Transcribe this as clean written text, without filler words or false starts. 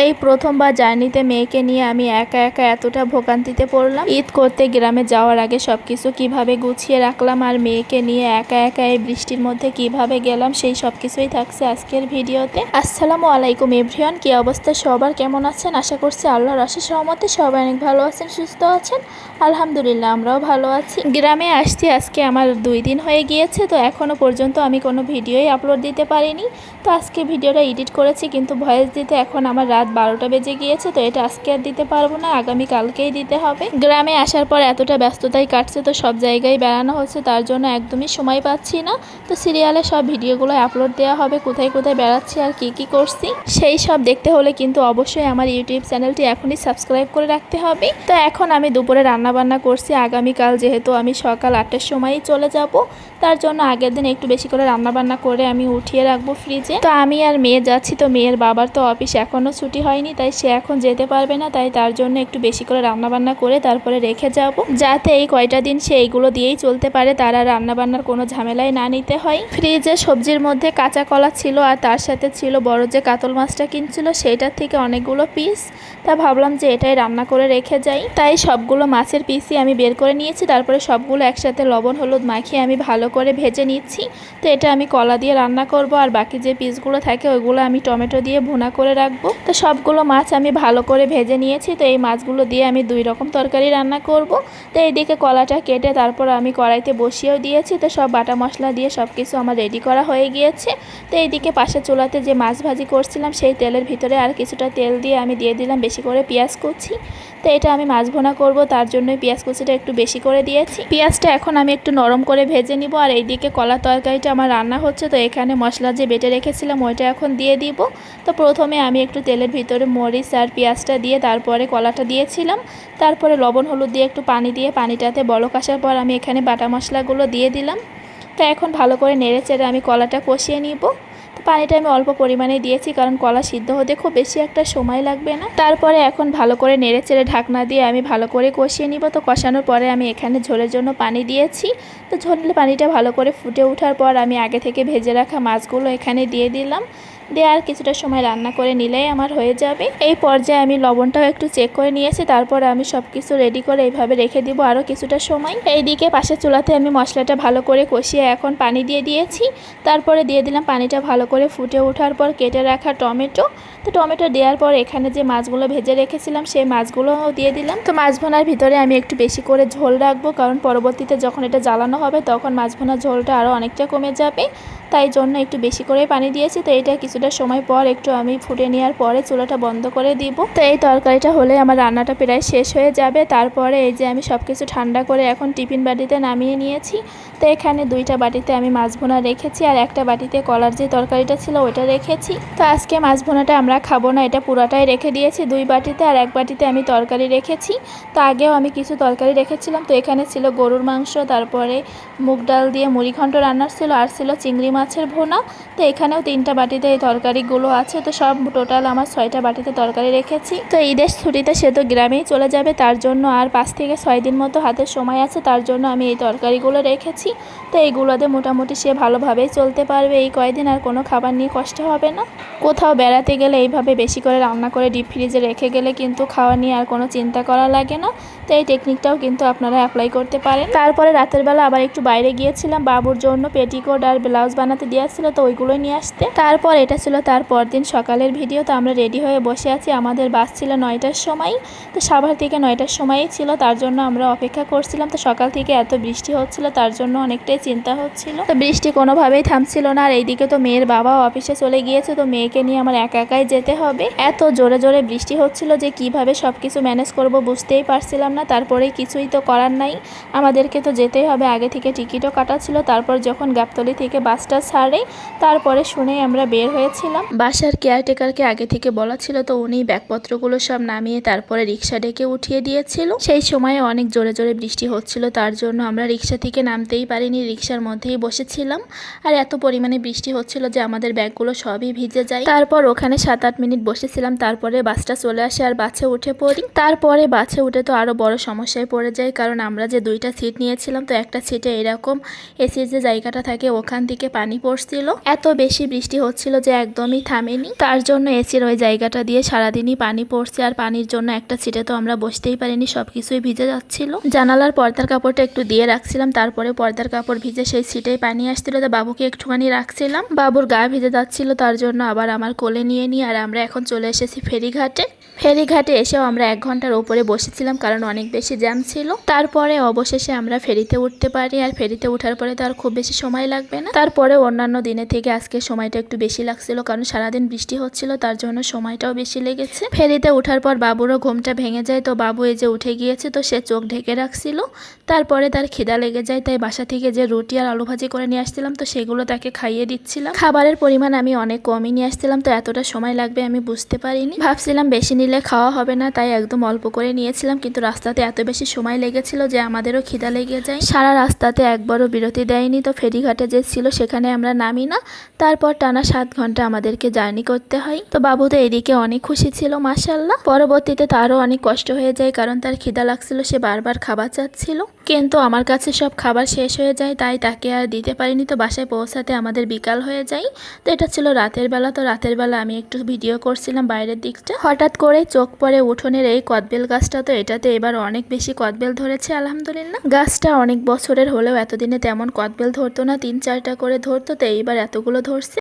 এই প্রথমবার জার্নিতে মেয়েকে নিয়ে আমি একা একা এতটা ভোগান্তিতে পড়লাম। ঈদ করতে গ্রামে যাওয়ার আগে সবকিছু কিভাবে গুছিয়ে রাখলাম আর মেয়েকে নিয়ে একা একা এই বৃষ্টির মধ্যে কিভাবে গেলাম সেই সবকিছুই থাকছে আজকের ভিডিওতে। আসসালামু আলাইকুম এভরিওয়ান, কি অবস্থা সবার, কেমন আছেন? আশা করছি আল্লাহর অশেষ রহমতে সবাই অনেক ভালো আছেন, সুস্থ আছেন। আলহামদুলিল্লাহ আমরাও ভালো আছি। গ্রামে আসছি আজকে আমার 2 দিন হয়ে গিয়েছে, তো এখনো পর্যন্ত আমি কোনো ভিডিওই আপলোড দিতে পারিনি। তো আজকে ভিডিওটা এডিট করেছি, কিন্তু ভয়েস দিতে এখন আমার রাত 12টা বেজে গিয়েছে। তো এটা আজকে আর দিতে পারবো না, আগামী কালকেই দিতে হবে। গ্রামে আসার পর এতটা ব্যস্ততাই কাটছে, তো সব জায়গায় বেড়ানো হচ্ছে, তার জন্য একদমই সময় পাচ্ছি না। তো সিরিয়ালে সব ভিডিওগুলো আপলোড দেওয়া হবে, কোথায় কোথায় বেড়াচ্ছি আর কি কি করছি সেই সব দেখতে হলে কিন্তু অবশ্যই আমার ইউটিউব চ্যানেলটি এখনই সাবস্ক্রাইব করে রাখতে হবে। তো এখন আমি দুপুরে রান্না বান্না করছি। আগামীকাল যেহেতু আমি সকাল 8টার সময়ই চলে যাব, তার জন্য আগের দিন একটু বেশি করে রান্না বান্না করে আমি উঠিয়ে রাখবো ফ্রিজে। তো আমি আর মেয়ে যাচ্ছি, তো মেয়ের বাবার তো অফিস এখনও ছুটি হয়নি, তাই সে এখন যেতে পারবে না, তাই তার জন্য একটু বেশি করে রান্না বান্না করে তারপরে রেখে যাব, যাতে এই কয়টা দিন সে এইগুলো দিয়েই চলতে পারে, তার আর রান্না বান্নার কোনো ঝামেলাই না নিতে হয়। ফ্রিজে সবজির মধ্যে কাঁচা কলা ছিল আর তার সাথে ছিল বড় যে কাতল মাছটা কিনছিল সেইটার থেকে অনেকগুলো পিস। তা ভাবলাম যে এটাই রান্না করে রেখে যাই, তাই সবগুলো মাছের পিসই আমি বের করে নিয়েছি। তারপরে সবগুলো একসাথে লবণ হলুদ মাখিয়ে আমি ভালো করে ভেজে নিচ্ছি। তো এটা আমি কলা দিয়ে রান্না করব, আর বাকি যে পিসগুলো থাকে ওইগুলো আমি টমেটো দিয়ে ভুনা করে রাখবো। তো সবগুলো মাছ আমি ভালো করে ভেজে নিয়েছি। তো এই মাছগুলো দিয়ে আমি 2 রকম তরকারি রান্না করব। তো এইদিকে কলাটা কেটে তারপর আমি কড়াইতে বসিয়েও দিয়েছি। তো সব বাটা মশলা দিয়ে সব কিছু আমার রেডি করা হয়ে গিয়েছে। তো এইদিকে পাশে চুলাতে যে মাছ ভাজি করছিলাম সেই তেলের ভিতরে আর কিছুটা তেল দিয়ে আমি দিয়ে দিলাম বেশি করে পেঁয়াজ কুচি। তো এটা আমি মাছ ভুনা করব, তার জন্যই পেঁয়াজ কুচিটা একটু বেশি করে দিয়েছি। পেঁয়াজটা এখন আমি একটু নরম করে ভেজে নিব। আর এইদিকে কলা তরকারিটা আমার রান্না হচ্ছে, তো এখানে মশলা যে বেটে রেখেছিলাম ওইটা এখন দিয়ে দিব। তো প্রথমে আমি একটু তেলের ভিতরে মরিচ আর পেঁয়াজটা দিয়ে তারপরে কলাটা দিয়েছিলাম। তারপরে লবণ হলুদ দিয়ে একটু পানি দিয়ে পানিটাতে বলক আসার পর আমি এখানে বাটা মশলাগুলো দিয়ে দিলাম। তো এখন ভালো করে নেড়ে চেড়ে আমি কলাটা কষিয়ে নিব। পানিটা আমি অল্প পরিমাণে দিয়েছি, কারণ কলা সিদ্ধ হতে খুব বেশি একটা সময় লাগবে না। তারপরে এখন ভালো করে নেড়ে চেড়ে ঢাকনা দিয়ে আমি ভালো করে কষিয়ে নিব। তো কষানোর পরে আমি এখানে ঝোলের জন্য পানি দিয়েছি। তো ঝোলের পানিটা ভালো করে ফুটে ওঠার পর আমি আগে থেকে ভেজে রাখা মাছগুলো এখানে দিয়ে দিলাম। দিয়ে আর কিছুটা সময় রান্না করে নিলেই আমার হয়ে যাবে। এই পর্যায়ে আমি লবণটাও একটু চেক করে নিয়েছি। তারপরে আমি সব কিছু রেডি করে এইভাবে রেখে দিব আরও কিছুটা সময়। এইদিকে পাশের চুলাতে আমি মশলাটা ভালো করে কষিয়ে এখন পানি দিয়ে দিয়েছি। তারপরে দিয়ে দিলাম পানিটা ভালো করে ফুটে ওঠার পর কেটে রাখা টমেটো। তো টমেটো দেওয়ার পর এখানে যে মাছগুলো ভেজে রেখেছিলাম সেই মাছগুলোও দিয়ে দিলাম। তো মাছ ভোনার ভিতরে আমি একটু বেশি করে ঝোল রাখবো, কারণ পরবর্তীতে যখন এটা জ্বালানো হবে তখন মাছ ভোনার ঝোলটা আরও অনেকটা কমে যাবে, তাই জন্য একটু বেশি করে পানি দিয়েছি। তো এটা কিছুটা সময় পর একটু আমি ফুটে নেওয়ার পরে চুলাটা বন্ধ করে দিব। তো এই তরকারিটা হলে আমার রান্নাটা প্রায় শেষ হয়ে যাবে। তারপরে এই যে আমি সব কিছু ঠান্ডা করে এখন টিফিন বাটিতে নামিয়ে নিয়েছি। তো এখানে 2টা বাটিতে আমি মাছ ভুনা রেখেছি, আর একটা বাটিতে কলার যে তরকারিটা ছিল ওইটা রেখেছি। তো আজকে মাছ ভুনাটা আমরা খাবো না, এটা পুরাটাই রেখে দিয়েছি 2 বাটিতে, আর 1 বাটিতে আমি তরকারি রেখেছি। তো আগেও আমি কিছু তরকারি রেখেছিলাম। তো এখানে ছিল গরুর মাংস, তারপরে মুগ ডাল দিয়ে মুড়িঘণ্ট রান্নার ছিল, আর ছিল চিংড়ি মাছের ভুনা। তো এখানেও 3টা বাটিতে এই তরকারিগুলো আছে। তো সব টোটাল আমার 6টা বাটিতে তরকারি রেখেছি। তো ঈদের ছুটিতে সে তো গ্রামেই চলে যাবে, তার জন্য আর 5 থেকে 6 দিন মতো হাতে সময় আছে, তার জন্য আমি এই তরকারিগুলো রেখেছি। তো এইগুলোতে মোটামুটি সে ভালোভাবেই চলতে পারবে এই কয়দিন, আর কোনো খাবার নিয়ে কষ্ট হবে না। কোথাও বেড়াতে গেলে এইভাবে বেশি করে রান্না করে ডিপ ফ্রিজে রেখে গেলে কিন্তু খাওয়া নিয়ে আর কোনো চিন্তা করা লাগে না। তো এই টেকনিকটাও কিন্তু আপনারা অ্যাপ্লাই করতে পারেন। তারপরে রাতের বেলা আবার একটু বাইরে গিয়েছিলাম, বাবুর জন্য পেটিকোট আর ব্লাউজ বানাতে দিয়েছিল, তো ওইগুলোই নিয়ে আসতে। তারপর এটা ছিল তার পরদিন সকালের ভিডিও। তো আমরা রেডি হয়ে বসে আছি, আমাদের বাস ছিল 9টার সময়। তো সাভার থেকে 9টার সময়ই ছিল, তার জন্য আমরা অপেক্ষা করছিলাম। তো সকাল থেকে এত বৃষ্টি হচ্ছিল, তার জন্য অনেকটাই চিন্তা হচ্ছিল। তো বৃষ্টি কোনোভাবেই থামছিল না। আর এইদিকে তো মেয়ের বাবাও অফিসে চলে গিয়েছে, তো মেয়েকে নিয়ে আমার একা একাই যেতে হবে। এত জোরে জোরে বৃষ্টি হচ্ছিল যে কিভাবে সবকিছু ম্যানেজ করব বুঝতেই পারছিলাম না। তারপরে কিছুই তো করার নাই, আমাদেরকে তো যেতেই হবে। আগে থেকে টিকিটও কাটা ছিল। তারপর যখন গাবতলী থেকে বাসটা ছাড়ে তারপরে শুনেই আমরা বের হয়েছিলাম। বাসার কেয়ারটেকারকে আগে থেকে বলা ছিল, তো উনি ব্যাগপত্রগুলো সব নামিয়ে তারপরে রিক্সা ডেকে উঠিয়ে দিয়েছিল। সেই সময়ে অনেক জোরে জোরে বৃষ্টি হচ্ছিল, তার জন্য আমরা রিক্সা থেকে নামতেই পারিনি, রিক্সার মধ্যেই বসেছিলাম। আর এত পরিমাণে বৃষ্টি হচ্ছিল যে আমাদের ব্যাগগুলো সবই ভিজে যায়। তারপর ওখানে 7-8 মিনিট বসেছিলাম, তারপরে বাসটা চলে আসে আর বাসে উঠে পড়ি। তারপরে বাসে উঠে তো আরো বড় সমস্যায় পড়ে যায়, কারণ আমরা যে 2টা সিট নিয়েছিলাম, তো একটা সিটে এরকম এসির যে জায়গাটা থাকে ওখান থেকে পানি পড়ছিল। এত বেশি বৃষ্টি হচ্ছিল যে একদমই থামেনি, তার জন্য এসির ওই জায়গাটা দিয়ে সারাদিনই পানি পড়ছে। আর পানির জন্য একটা সিটে তো আমরা বসতেই পারিনি, সবকিছুই ভিজে যাচ্ছিল। জানালার পর্দার কাপড়টা একটু দিয়ে রাখছিলাম, তারপরে পর্দার কাপড় ভিজে সেই সিটেই পানি আসছিল, তো বাবুকে একটুখানি রাখছিলাম। বাবুর গা ভিজে যাচ্ছিল, তার জন্য আবার আমার কোলে নিয়ে নিই। আর আমরা এখন চলে এসেছি ফেরিঘাটে। ফেরিঘাটে এসেও আমরা 1 ঘন্টার ওপরে বসেছিলাম, কারণ অনেক বেশি জ্যাম ছিল। তারপরে অবশেষে আমরা ফেরিতে উঠতে পারি। আর ফেরিতে ওঠার পরে তো আর খুব বেশি সময় লাগবে না। তারপরে অন্যান্য দিনের থেকে আজকে সময়টা একটু বেশি লাগছিল, কারণ সারাদিন বৃষ্টি হচ্ছিল, তার জন্য সময়টাও বেশি লেগেছে। ফেরিতে ওঠার পর বাবুরও ঘুমটা ভেঙে যায়, তো বাবু এই যে উঠে গিয়েছে, তো সে চোখ ঢেকে রাখছিল। তারপরে তার খিদা লেগে যায়, তাই বাসা থেকে যে রুটি আর আলু ভাজি করে নিয়ে আসছিলাম, তো সেগুলো তাকে খাইয়ে দিচ্ছিলাম। খাবারের পরিমাণ আমি অনেক কমই নিয়ে আসছিলাম, তো এতটা সময় লাগবে আমি বুঝতে পারিনি। ভাবছিলাম বেশি নিলে খাওয়া হবে না, তাই একদম অল্প করে নিয়েছিলাম। কিন্তু রাস্তাতে এত বেশি সময় লেগেছিল যে আমাদেরও খিদা লেগে যায়। সারা রাস্তাতে একবারও বিরতি দেয়নি, তো ফেরিঘাটে যে ছিল সেখানে আমরা নামি না। তারপর টানা 7 ঘন্টা আমাদেরকে জার্নি করতে হয়। তো বাবু তো এদিকে অনেক খুশি ছিল মাশাআল্লাহ। পরবর্তীতে তারও অনেক কষ্ট হয়ে যায়, কারণ তার খিদা লাগছিল, সে বারবার খাবার চাচ্ছিল। কিন্তু আমার কাছে সব খাবার শেষ হয়ে যায়, তাই তাকে আর দিতে পারিনি। তো বাসায় পৌঁছাতে আমাদের বিকাল হয়ে যায়। তো এটা ছিল রাতের বেলা। তো রাতের বেলা আমি একটু ভিডিও করছিলাম বাইরের দিকটা, হঠাৎ করে চোখ পড়ে উঠোনের এই কদবেল গাছটা। তো এটাতে এবার অনেক বেশি কদবেল ধরেছে আলহামদুলিল্লাহ। গাছটা অনেক বছরের হলেও এতদিনে তেমন কদবেল ধরতো না, 3-4টা করে ধরতো, তো এইবার এতগুলো ধরছে।